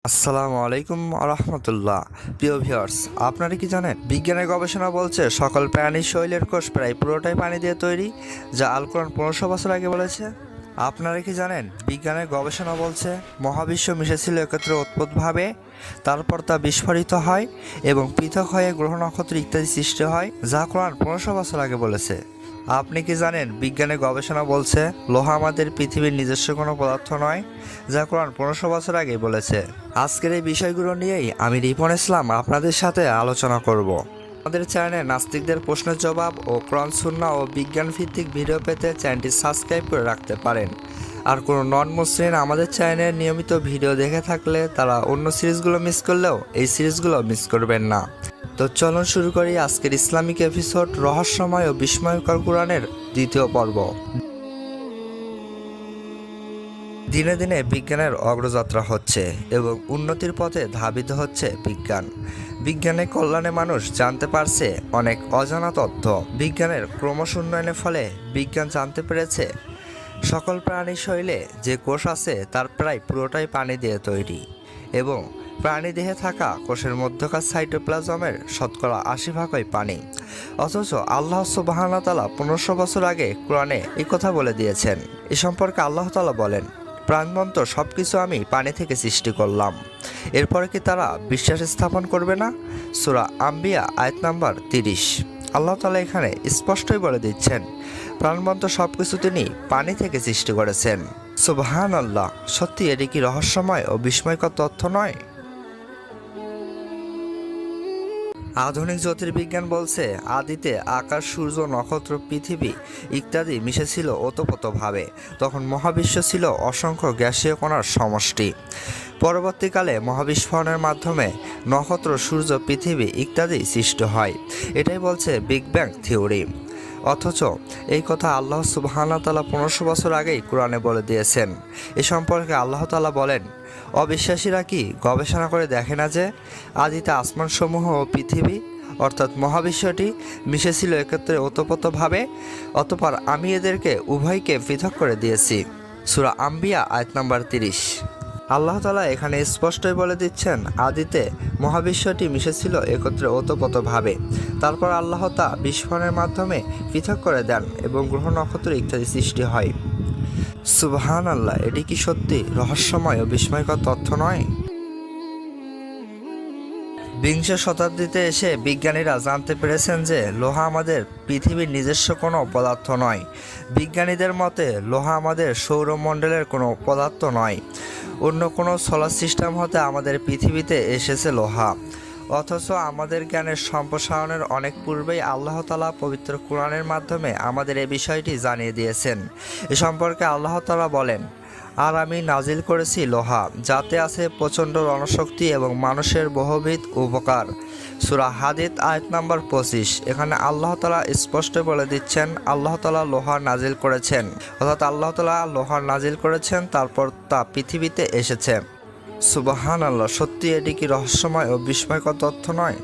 আসসালামু আলাইকুম রহমতুল্লাহ। প্রিয় ভিউয়ার্স, আপনারা কি জানেন বিজ্ঞানের গবেষণা বলছে সকল প্রাণীর শরীরের কোষ প্রায় পুরোটাই পানি দিয়ে তৈরি, যা আল কোরআন 1500 বছর আগে বলেছে। আপনারা কি জানেন বিজ্ঞানের গবেষণা বলছে মহাবিশ্ব মিশেছিল একত্রে উৎপত্তিভাবে, তারপর তা বিস্ফোরিত হয় এবং পৃথক হয়ে গ্রহ নক্ষত্র ইত্যাদি সৃষ্টি হয়, যা কোরআন 1500 বছর আগে বলেছে। আপনি কি জানেন বিজ্ঞানের গবেষণা বলছে লোহা আমাদের পৃথিবীর নিজস্ব কোনো পদার্থ নয়, যা কোরআন 1500 বছর আগে বলেছে। আজকের এই বিষয়গুলো নিয়েই আমি রিপন ইসলাম আপনাদের সাথে আলোচনা করব। আমাদের চ্যানেলে নাস্তিকদের প্রশ্নের জবাব ও কোরআন সুন্নাহ ও বিজ্ঞান ভিত্তিক ভিডিও পেতে চ্যানেলটি সাবস্ক্রাইব করে রাখতে পারেন। আর কোনো নন মুসলিম আমাদের চ্যানেলে নিয়মিত ভিডিও দেখে থাকলে তারা অন্য সিরিজগুলো মিস করলেও এই সিরিজগুলো মিস করবেন না। তো চলুন শুরু করি আজকের ইসলামিক এপিসোড রহস্যময় ও বিস্ময়কর কোরআনের দ্বিতীয় পর্ব। দিনে দিনে বিজ্ঞানের অগ্রযাত্রা হচ্ছে এবং উন্নতির পথে ধাবিত হচ্ছে বিজ্ঞান। বিজ্ঞানের কল্যাণে মানুষ জানতে পারছে অনেক অজানা তথ্য। বিজ্ঞানের ক্রমশ উন্নয়নের ফলে বিজ্ঞান জানতে পেরেছে সকল প্রাণীর শরীরে যে কোষ আছে তার প্রায় পুরোটাই পানি দিয়ে তৈরি এবং প্রাণীদেহে থাকা কোষের মধ্যকার সাইটোপ্লাজমের শতকরা 80% পানি। অথচ আল্লাহ সুবহানাহু ওয়া তাআলা 1500 বছর আগে কোরআনে এই কথা বলে দিয়েছেন। এ সম্পর্কে আল্লাহ তাআলা বলেন, প্রাণবন্ত সব কিছু আমি পানি থেকে সৃষ্টি করলাম। এরপরে কি তারা বিশ্বাস স্থাপন করবে না? সূরা আম্বিয়া আয়াত নাম্বার 30। আল্লাহ তাআলা এখানে স্পষ্টই বলে দিচ্ছেন প্রাণবন্ত সব কিছু তিনি পানি থেকে সৃষ্টি করেছেন। সুবহানাল্লাহ, সত্যি এটি কি রহস্যময় ও বিস্ময়কর তথ্য নয়? আধুনিক জ্যোতির্বিজ্ঞান বলছে আদিতে আকাশ, সূর্য, নক্ষত্র, পৃথিবী ইত্যাদি মিশেছিল ওতপ্রোতভাবে। তখন মহাবিশ্ব ছিল অসংখ্য গ্যাসীয় কণার সমষ্টি। পরবর্তীকালে মহাবিস্ফোরণের মাধ্যমে নক্ষত্র, সূর্য, পৃথিবী ইত্যাদি সৃষ্টি হয়। এটাই বলছে বিগ ব্যাং থিওরি। অথচ এই কথা আল্লাহ সুবহানাহু ওয়া তাআলা 1500 বছর আগেই কোরআনে বলে দিয়েছেন। এ সম্পর্কে আল্লাহ তাআলা বলেন, অবিশ্বাসীরা কি গবেষণা করে দেখে না যে আদিতে আসমানসমূহ ও পৃথিবী অর্থাৎ মহাবিশ্বটি মিশেছিল একত্রে ওতপ্রোতভাবে, অতঃপর আমি এদেরকে উভয়কে পৃথক করে দিয়েছি। সূরা আম্বিয়া আয়াত নাম্বার 30। আল্লাহ তাআলা এখানে স্পষ্টই বলে দিচ্ছেন আদিতে মহাবিশ্বটি মিশেছিল একত্রে ওতপ্রোতভাবে, তারপর আল্লাহ তা বিস্ফোরণের মাধ্যমে পৃথক করে দেন এবং গ্রহ নক্ষত্র ইত্যাদি সৃষ্টি হয়। সুবহানাল্লাহ, এটি কি সত্যি রহস্যময় ও বিস্ময়কর তথ্য নয়? বিংশ শতাব্দীতে এসে বিজ্ঞানীরা জানতে পেরেছেন যে লোহা আমাদের পৃথিবীর নিজস্ব কোনো পদার্থ নয়। বিজ্ঞানীদের মতে লোহা আমাদের সৌরমণ্ডলের কোনো পদার্থ নয়, অন্য কোনো সোলার সিস্টেম হতে আমাদের পৃথিবীতে এসেছে লোহা। অথচ আমাদের জ্ঞানের সম্প্রসারণের অনেক পূর্বেই আল্লাহ তাআলা পবিত্র কোরআনের মাধ্যমে আমাদের এই বিষয়টি জানিয়ে দিয়েছেন। এ সম্পর্কে আল্লাহ তাআলা বলেন, আর আমি নাজিল করেছি লোহা, যাতে আছে প্রচণ্ড রণশক্তি এবং মানুষের বহুবিধ উপকার। সূরা হাদীদ আয়াত নাম্বার 25। এখানে আল্লাহ তাআলা স্পষ্ট বলে দিচ্ছেন আল্লাহ তাআলা লোহা নাজিল করেছেন, অর্থাৎ আল্লাহ তাআলা লোহা নাজিল করেছেন, তারপর তা পৃথিবীতে এসেছে। সুবহানাল্লাহ, সত্যি এটি কি রহস্যময় ও বিস্ময়কর তথ্য নয়?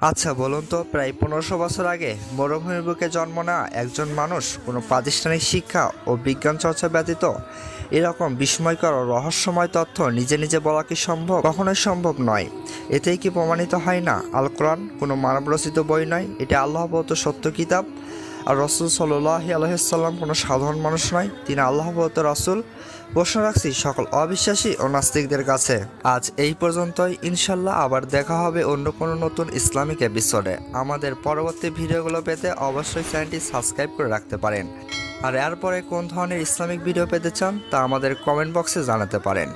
আচ্ছা বলুন তো, প্রায় 1500 বছর আগে মরুভূমির বুকে জন্ম নেওয়া একজন মানুষ কোনো প্রাতিষ্ঠানিক শিক্ষা ও বিজ্ঞান চর্চা ব্যতীত এরকম বিস্ময়কর ও রহস্যময় তথ্য নিজে নিজে বলা কি সম্ভব? কখনোই সম্ভব নয়। এতেই কি প্রমাণিত হয় না আল কোরআন কোনো মানবরচিত বই নয়, এটি আল্লাহ প্রদত্ত সত্য কিতাব। আর রাসূল সাল্লাল্লাহু আলাইহি ওয়াসাল্লাম কোনো সাধারণ মানুষ নয়, তিনি আল্লাহ প্রদত্ত রাসূল। প্রশ্ন রাখছি সকল অবিশ্বাসী ও নাস্তিকদের কাছে। আজ এই পর্যন্তই, ইনশাল্লাহ আবার দেখা হবে অন্য কোনো নতুন ইসলামিক এপিসোডে। আমাদের পরবর্তী ভিডিওগুলো পেতে অবশ্যই চ্যানেলটি সাবস্ক্রাইব করে রাখতে পারেন। আর এরপরে কোন ধরনের ইসলামিক ভিডিও পেতে চান তা আমাদের কমেন্ট বক্সে জানাতে পারেন।